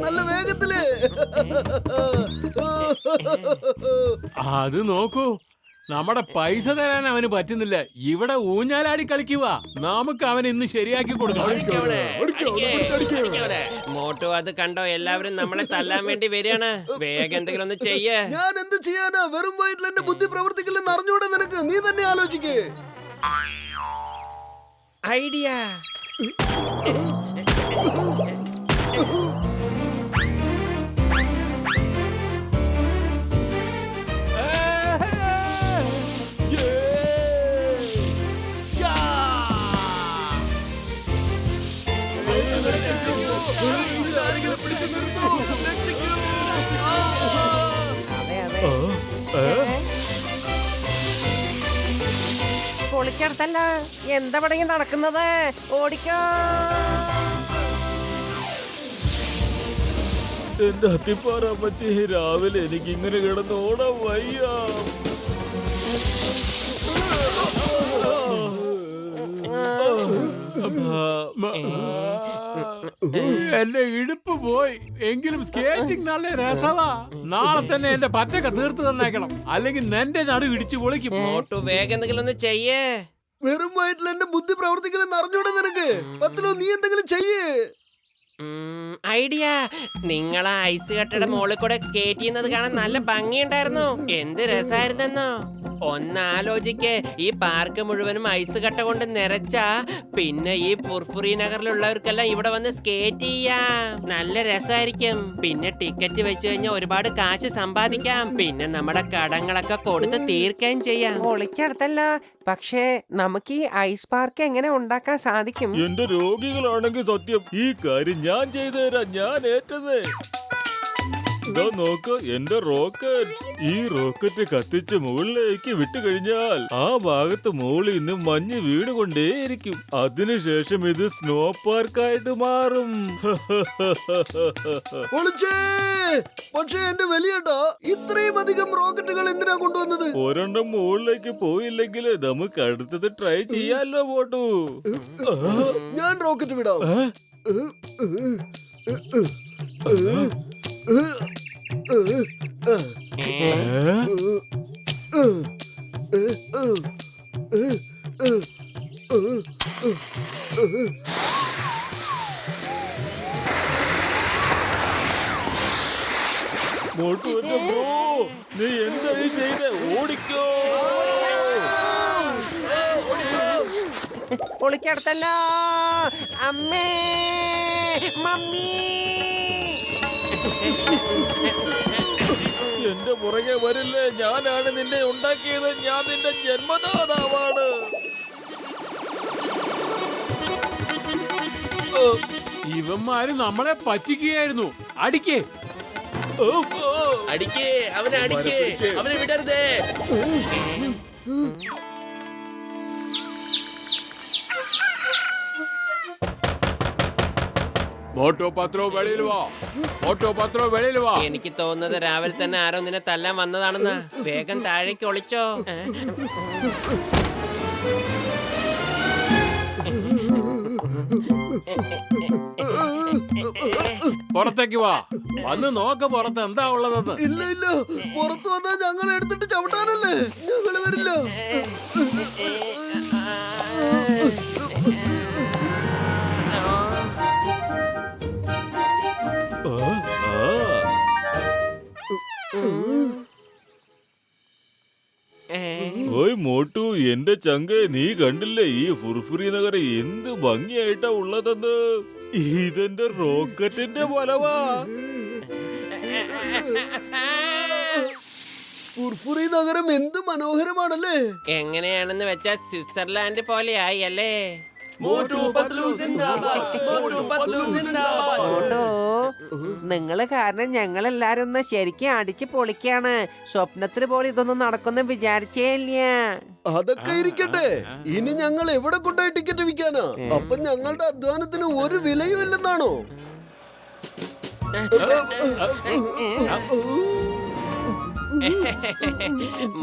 നല്ല വേഗത്തില്. അത് നോക്കൂ, നമ്മുടെ പൈസ തരാൻ അവന് പറ്റുന്നില്ല. ഇവിടെ ഊഞ്ഞാലാടി കളിക്കുക. നമുക്ക് അവൻ ഇന്ന് ശരിയാക്കി കൊടുക്കണം. മോട്ടു അത് കണ്ടോ? എല്ലാവരും നമ്മളെ തല്ലാൻ വേണ്ടി വരികയാണ്. വേഗം എന്തെങ്കിലും ഒന്ന് ചെയ്യേ. ഞാൻ എന്ത് ചെയ്യാനാ? വെറും വയറ്റിൽ എന്റെ ബുദ്ധി പ്രവർത്തിക്കില്ലെന്ന് അറിഞ്ഞൂടെ നിനക്ക്? നീ തന്നെ ആലോചിക്കേ. ഐഡിയ. പൊളിക്കടുത്തല്ല, എന്താ പടങ്ങി നടക്കുന്നത്? ഓടിക്കോ. എന്റെ അത്തിപ്പാറമ്മച്ചി, രാവിലെ എനിക്ക് ഇങ്ങനെ കിടന്ന് ഓടാൻ വയ്യ. എന്റെ ഇടുപ്പ് പോയി. എങ്കിലും സ്കേറ്റിംഗ് നല്ല രസവാ. നാളെ തന്നെ എന്റെ പറ്റൊക്കെ തീർത്ത് തന്നേക്കണം, അല്ലെങ്കിൽ നിന്റെ നടു ഇടിച്ചു പൊളിക്കും. മോട്ടു വേഗം എന്തെങ്കിലും ഒന്ന് ചെയ്യേ. വെറും വയറ്റിൽ എന്റെ ബുദ്ധി പ്രവർത്തിക്കില്ലെന്ന് അറിഞ്ഞൂടെ നിനക്ക്? പത്തിലോ നീ എന്തെങ്കിലും ചെയ്യേ. ഐഡിയ. നിങ്ങൾ ആ ഐസ് കട്ടയുടെ മുകളിൽ കൂടെ സ്കേറ്റ് ചെയ്യുന്നത് കാണാൻ നല്ല ഭംഗിയുണ്ടായിരുന്നു. എന്ത് രസമായിരുന്നെന്നോ. ഒന്നാലോചിക്കേ, ഈ പാർക്ക് മുഴുവനും ഐസ് കട്ട കൊണ്ട് നിറച്ചാ പിന്നെ ഈ ഫുർഫുറി നഗറിലുള്ളവർക്കെല്ലാം ഇവിടെ വന്ന് സ്കേറ്റ് ചെയ്യാം. നല്ല രസമായിരിക്കും. പിന്നെ ടിക്കറ്റ് വെച്ച് കഴിഞ്ഞാൽ ഒരുപാട് കാശ് സമ്പാദിക്കാം. പിന്നെ നമ്മുടെ കടങ്ങളൊക്കെ കൊടുത്ത് തീർക്കുകയും ചെയ്യാം. പൊളിക്കടുത്തല്ല, പക്ഷേ നമുക്ക് ഈ ഐസ് പാർക്ക് എങ്ങനെ ഉണ്ടാക്കാൻ സാധിക്കും? എന്റെ രോഗികളാണെങ്കിൽ സത്യം ഈ കാര്യം ഞാൻ ചെയ്തു തരാം. ഞാൻ ഏറ്റത്. ഇതാ നോക്ക്, എന്റെ റോക്കറ്റ്. ഈ റോക്കറ്റ് കത്തിച്ച് മുകളിലേക്ക് വിട്ടുകഴിഞ്ഞാൽ ആ ഭാഗത്ത് മുകളിൽ നിന്ന് മഞ്ഞ് വീടുകൊണ്ടേയിരിക്കും. അതിനുശേഷം ഇത് സ്നോ പാർക്കായിട്ട് മാറും. പക്ഷേ എന്റെ വലിയേട്ടാ, ഇത്രയും അധികം റോക്കറ്റുകൾ എന്തിനാ കൊണ്ടുവന്നത്? ഒരെണ്ണം മുകളിലേക്ക് പോയില്ലെങ്കിൽ നമുക്ക് അടുത്തത് ട്രൈ ചെയ്യാലോ മോട്ടു. ഞാൻ റോക്കറ്റ് വിടാം. മോട്ടു എന്റെ ബ്രോ, നീ എന്താ ഈ ചെയ്തേ? ഓടിക്കോ. പൊളിക്കടുത്തല്ല. അമ്മേ, മമ്മി. എന്റെ പുറകെ വരില്ലേ? ഞാനാണ് നിന്നെ ഉണ്ടാക്കിയത്. ഞാൻ നിന്റെ ജന്മദാതാവാണ്. ഇവന്മാര് നമ്മളെ പറ്റിക്കുകയായിരുന്നു. അടിക്കേ. അടിക്കേ, അവനെ അടിക്കേ, അവനെ വിടരുതേ. മോട്ടോ പത്രോ വെളിയിൽ വാ. മോട്ടോ പത്രോ വെളിയിൽ വാ. എനിക്ക് തോന്നുന്നത് രാവിലെ തന്നെ ആരോ നിന്നെ തല്ലാൻ വന്നതാണെന്നാ. വേഗം താഴേക്ക് ഒളിച്ചോ. പുറത്തേക്ക് വാ. വന്ന് നോക്ക് പുറത്ത് എന്താ ഉള്ളതെന്ന്. ഇല്ല ഇല്ല, പുറത്തു വന്നാ ഞങ്ങൾ എടുത്തിട്ട് ചവിട്ടാനല്ലേ. ഞങ്ങള് വരില്ല. ഓയ് മോട്ടു, എന്റെ ചങ്കെ, നീ കണ്ടില്ലേ ഈ ഫുർഫുറി നഗരം എന്ത് ഭംഗിയായിട്ടാ ഉള്ളതെന്ന്? ഇതെന്റെ റോക്കറ്റിന്റെ ഫലവാ. ഫുർഫുറി നഗരം എന്ത് മനോഹരമാണല്ലേ. എങ്ങനെയാണെന്ന് വെച്ചാ സ്വിറ്റ്സർലാൻഡ് പോലെയായി അല്ലേ? മോട്ടോ, നിങ്ങള് കാരണം ഞങ്ങൾ എല്ലാരും ഒന്ന് ശരിക്കും അടിച്ചു പൊളിക്കാണ്. സ്വപ്നത്തിൽ പോലെ ഇതൊന്നും നടക്കുന്ന വിചാരിച്ചേ ഇല്ല. അതൊക്കെ ഇരിക്കട്ടെ, ഇനി ഞങ്ങൾ എവിടെ കൊണ്ടുപോയി ടിക്കറ്റ് വിൽക്കാനാ? അപ്പൊ ഞങ്ങളുടെ അധ്വാനത്തിന് ഒരു വിലയും ഇല്ലെന്നാണോ?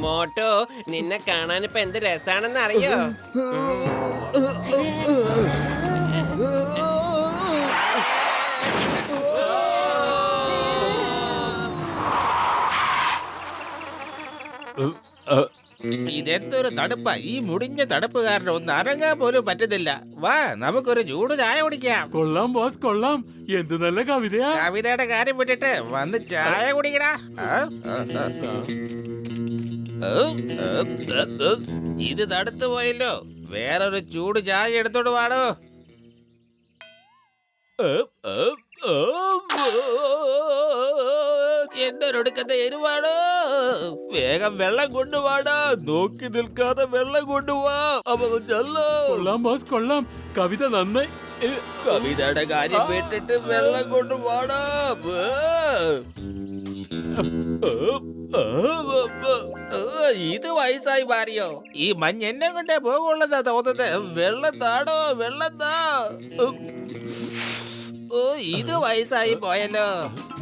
മോട്ടോ, നിന്നെ കാണാൻ ഇപ്പൊ എന്ത് രസാണെന്ന് അറിയോ? ഇതെന്തൊരു തണുപ്പാ, ഈ മുടിഞ്ഞ തണുപ്പ് കാരണം ഒന്ന് അനങ്ങാൻ പോലും പറ്റുന്നില്ല. വാ നമുക്കൊരു ചൂട് ചായ കുടിക്കാം. കൊള്ളാം ബോസ് കൊള്ളാം. എന്ത് നല്ല കവിതയാ. കവിതയുടെ കാര്യം വിട്ടിട്ട് വന്ന് ചായ കുടിക്കടാ. ഇത് തണുത്തു പോയല്ലോ, വേറൊരു ചൂട് ചായ എടുത്തോണ്ട് വാടോ. എന്തൊരൊടുക്കത്തെ എരിവാടോ, വേഗം വെള്ളം കൊണ്ടുവാടാ. നോക്കി നിൽക്കാതെ വെള്ളം കൊണ്ടുവാ. കൊള്ളാം ബോസ് കൊള്ളാം. കവിത നന്നായി. കവിതയുടെ കാര്യം വിട്ടിട്ട് വെള്ളം കൊണ്ടുവാടാ. ഇത് വയസ്സായി മാറിയോ? ഈ മഞ്ഞ് എന്നെ കൊണ്ടേ പോകുള്ളതാ തോന്നുന്നത്. വെള്ളം താടോ, വെള്ളം താ. ഇത് വയസ്സായി പോയല്ലോ.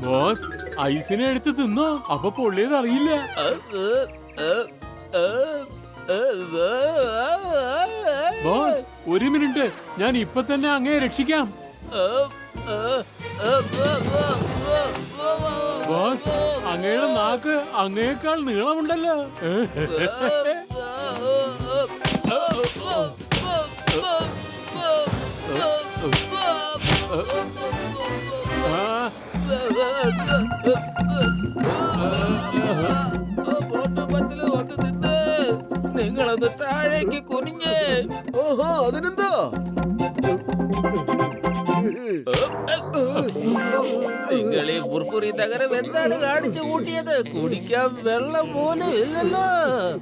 ബോസ് ഐസിനെ എടുത്ത് തിന്നോ, അപ്പൊ പൊള്ളിയത് അറിയില്ല. ബോസ് ഒരു മിനിറ്റ്, ഞാൻ ഇപ്പൊ തന്നെ അങ്ങേ രക്ഷിക്കാം. ബോസ് അങ്ങയുടെ നാക്ക് അങ്ങയേക്കാൾ നീളമുണ്ടല്ലോ. നിങ്ങളൊന്ന് താഴേക്ക് കുനിഞ്ഞ്. ഓഹോ, അതിനെന്താ? നിങ്ങളീ ഫുർഫുറി നഗരം എന്താണ് കാണിച്ചു കൂട്ടിയത്? കുടിക്കാൻ വെള്ളം പോലും ഇല്ലല്ലോ.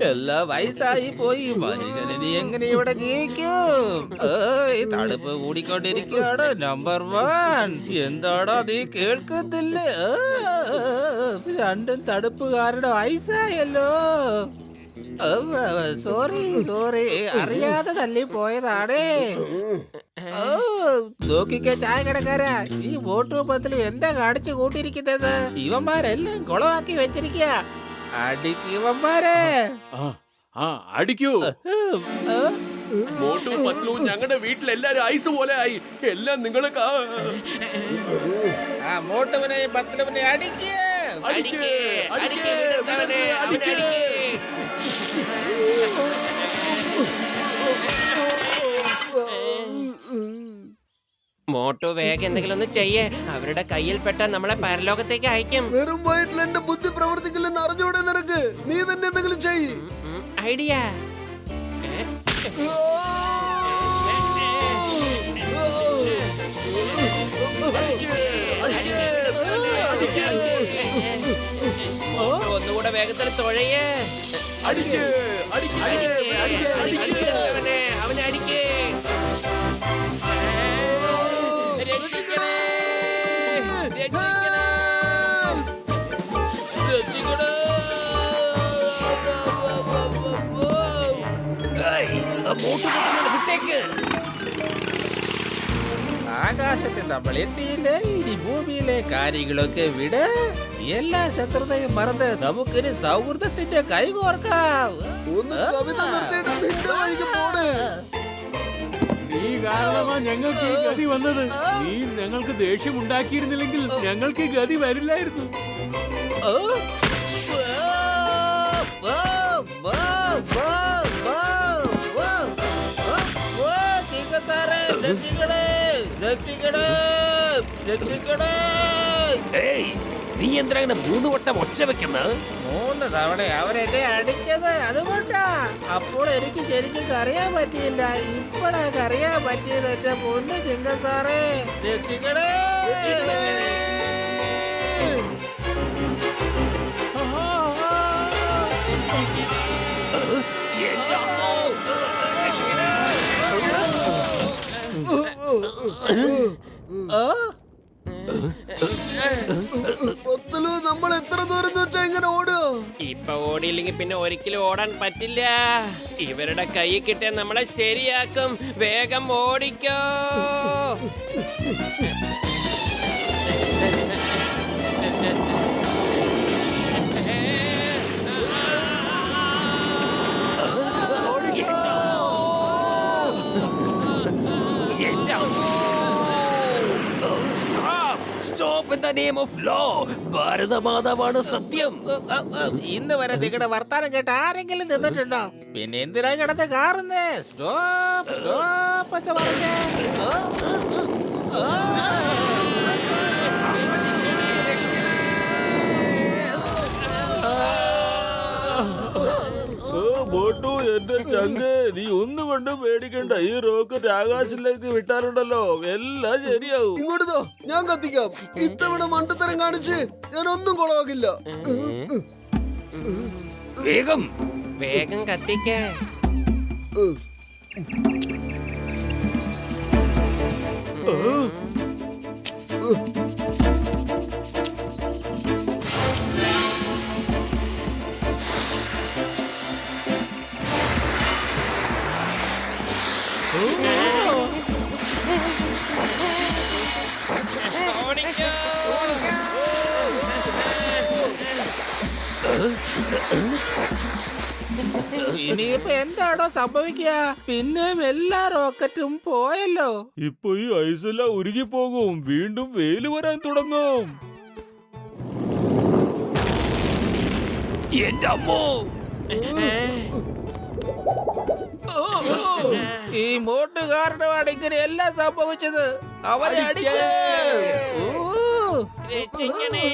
എല്ലാം വയസ്സായി പോയി. മനുഷ്യന് എങ്ങനെ ഇവിടെ ജീവിക്കും? തണുപ്പ് കൂടിക്കൊണ്ടിരിക്കുകയാണ്. നമ്പർ 1 എന്താടാ നീ കേൾക്കുന്നില്ല? രണ്ടും തണുപ്പുകാരുടെ വയസ്സായല്ലോ. സോറി സോറി, അറിയാതെ തല്ലി പോയതാണേ. നോക്കിക്കോ ചായ കടക്കാരാ, ഈ വോട്ടുപത്തിലും എന്താ കാണിച്ചു കൂട്ടിയിരിക്കുന്നത്? ഇവന്മാരെല്ലാം കുളമാക്കി വെച്ചിരിക്കുക. അടിക്ക് ഇവന്മാരെ. അടിക്കൂ. മോട്ടു പത്ലു ഞങ്ങളുടെ വീട്ടിലെല്ലാരും ഐസ് പോലെ ആയി. എല്ലാം നിങ്ങൾ മോട്ടുവിനെ പത്ലുവിനെ അടിക്ക്. മോട്ടു വേഗം എന്തെങ്കിലും ഒന്ന് ചെയ്യേ. അവരുടെ കയ്യിൽ പെട്ട നമ്മളെ പരലോകത്തേക്ക് അയക്കും. വെറും വയറ്റിൽ എന്റെ ബുദ്ധി പ്രവർത്തിക്കില്ലെന്ന് അറിഞ്ഞൂടെ നിനക്ക്? നീ തന്നെ എന്തെങ്കിലും ചെയ്യ്. ഐഡിയ. ഒന്നുകൂടെ വേഗത്തിൽ തുഴയേ. അവനെ അടിക്കേ. രക്ഷിക്കണേ, രക്ഷിക്കണേ, രക്ഷിക്കണേ. ആകാശത്ത് നമ്മൾ എത്തിയില്ലേ? ഇനി ഭൂമിയിലെ കാര്യങ്ങളൊക്കെ വിട്. എല്ലാ ശത്രുതയും മറന്ന് നമുക്കൊരു സൗഹൃദത്തിന്റെ കൈകോർക്കാം. ഒന്ന് കവിത നിർത്തിയിട്ട് നിന്റെ വഴിക്ക് പോണേ. നീ കാരണമാ ഞങ്ങൾക്ക് ഈ ഗതി വന്നത്. നീ ഞങ്ങൾക്ക് ദേഷ്യം ഉണ്ടാക്കിയിരുന്നില്ലെങ്കിൽ ഞങ്ങൾക്ക് ഈ ഗതി വരില്ലായിരുന്നു. നീ എന്തിനാ 3 വട്ടം ഒച്ച വെക്കുന്നത്? 3 തവണ അവരെന്നെ അടിച്ചത് അതുകൊണ്ടാ. അപ്പോൾ എനിക്ക് ശരിക്കും അറിയാൻ പറ്റിയില്ല. ഇപ്പോഴാ അറിയാൻ പറ്റിയത്. എന്റെ പൊന്ന് ചിങ്ക സാറേ, രക്ഷിക്കണേ. പത്തലു, നമ്മൾ എത്ര ദൂരം വെച്ചാ ഇങ്ങനെ ഓടുക? ഇപ്പൊ ഓടിയില്ലെങ്കിൽ പിന്നെ ഒരിക്കലും ഓടാൻ പറ്റില്ല. ഇവരുടെ കൈ കിട്ടിയ നമ്മളെ ശരിയാക്കും. വേഗം ഓടിക്കോ. Stop in the the name of law ഭാരതമാതാവാണ് സത്യം. ഇന്ന് വരെ നിങ്ങളുടെ വർത്താനം കേട്ട് ആരെങ്കിലും നിന്നിട്ടുണ്ടോ? പിന്നെ എന്തിനാ കിടന്ന് കാറുന്നേ? സ്റ്റോപ്പ് സ്റ്റോപ്പ് എന്ന് പറഞ്ഞേ. മോട്ടു എന്റെ ചങ്ക്, നീ ഒന്നുകൊണ്ടും പേടിക്കണ്ട. ഈ റോക്കറ്റ് ആകാശത്തിലേക്ക് വിട്ടാലുണ്ടല്ലോ എല്ലാം ശരിയാവും. ഇങ്ങോട്ടോ, ഞാൻ കത്തിക്കാം. ഇത്തവണ മണ്ടത്തരം കാണിച്ച് ഞാൻ ഒന്നും കൊളവാക്കില്ല. വേഗം വേഗം കത്തിക്കേ. ഇനിയിപ്പോ എന്താണോ സംഭവിക്കുക? പിന്നെ എല്ലാ റോക്കറ്റും പോയല്ലോ. ഇപ്പൊ ഈ ഐസെല്ലാം ഉരുകിപ്പോകും. വീണ്ടും വെയില് വരാൻ തുടങ്ങും. എന്റെ അമ്മോ, ഈ മോട്ട് കാരണമാണ് ഇങ്ങനെ എല്ലാം സംഭവിച്ചത്. അവരെ അടിക്കേ. രക്ഷിക്കണേ.